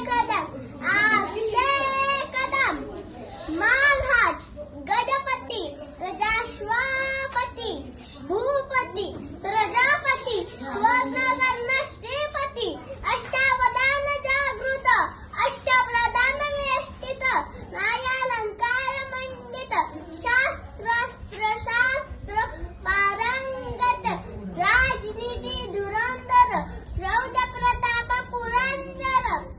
कदम कदम मानहाज गजपती गजाश्वापती भूपती प्रजापती स्वर्णवर्ण श्रीपती अष्टावधान जागृत अष्टप्रधान वेष्टित नायालंकार मंडित शास्त्र पारंगत राजनीती धुरंधर प्रौढ प्रताप पुरंदर